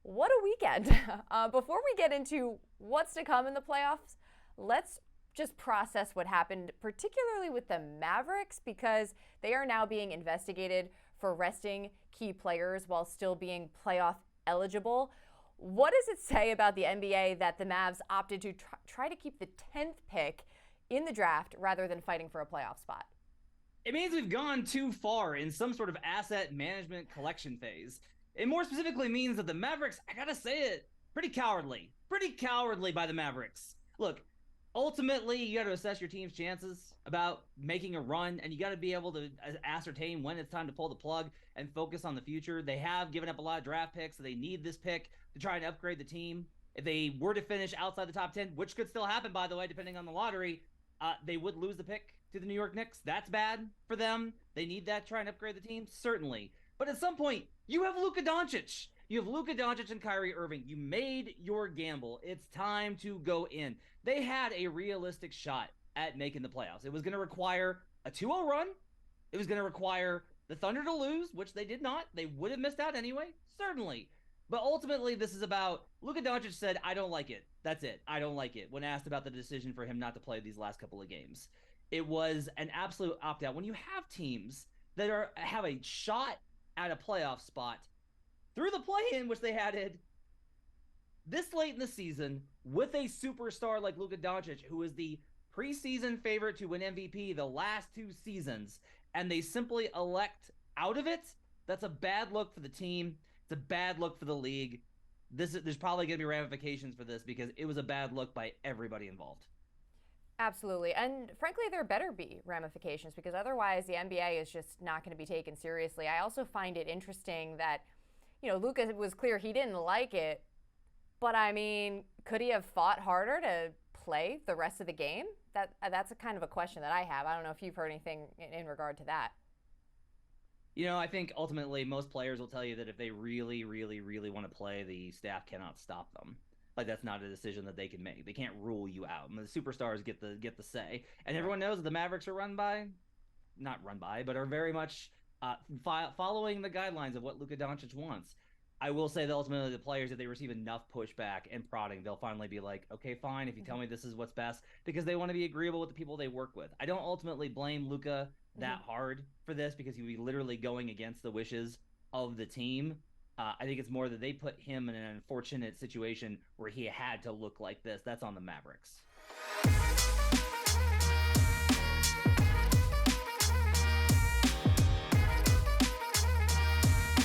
What a weekend. Before we get into what's to come in the playoffs, let's just process what happened, particularly with the Mavericks, because they are now being investigated for resting key players while still being playoff eligible. What does it say about the NBA that the Mavs opted to try to keep the 10th pick in the draft rather than fighting for a playoff spot? It means we've gone too far in some sort of asset management collection phase. It more specifically means that the Mavericks, I gotta say it, pretty cowardly by the Mavericks. Look, ultimately, you gotta assess your team's chances about making a run, and you gotta be able to ascertain when it's time to pull the plug and focus on the future. They have given up a lot of draft picks, so they need this pick to try and upgrade the team. If they were to finish outside the top 10, which could still happen, by the way, depending on the lottery, they would lose the pick to the New York Knicks. That's bad for them. They need that to try and upgrade the team, certainly. But at some point, you have Luka Doncic. You have Luka Doncic and Kyrie Irving. You made your gamble. It's time to go in. They had a realistic shot at making the playoffs. It was going to require a 2-0 run. It was going to require the Thunder to lose, which they did not. They would have missed out anyway, certainly. But ultimately, this is about Luka Doncic said, I don't like it. That's it. I don't like it. When asked about the decision for him not to play these last couple of games, it was an absolute opt out. When you have teams that have a shot at a playoff spot through the play in, which they had it this late in the season with a superstar like Luka Doncic, who is the preseason favorite to win MVP the last two seasons, and they simply elect out of it, that's a bad look for the team. It's a bad look for the league. There's probably going to be ramifications for this because it was a bad look by everybody involved. Absolutely. And frankly, there better be ramifications because otherwise the NBA is just not going to be taken seriously. I also find it interesting that, Luka was clear he didn't like it, but I mean, could he have fought harder to play the rest of the game? That's a kind of a question that I have. I don't know if you've heard anything in regard to that. I think ultimately most players will tell you that if they really, really, really want to play, the staff cannot stop them. Like that's not a decision that they can make. They can't rule you out. And the superstars get the say. And Right. everyone knows that the Mavericks are run by, not run by, but are very much following the guidelines of what Luka Doncic wants. I will say that ultimately the players, if they receive enough pushback and prodding, they'll finally be like, okay, fine, if you tell Mm-hmm. me this is what's best, because they want to be agreeable with the people they work with. I don't ultimately blame Luka Mm-hmm. that hard for this because he would be literally going against the wishes of the team. I think it's more that they put him in an unfortunate situation where he had to look like this. That's on the Mavericks.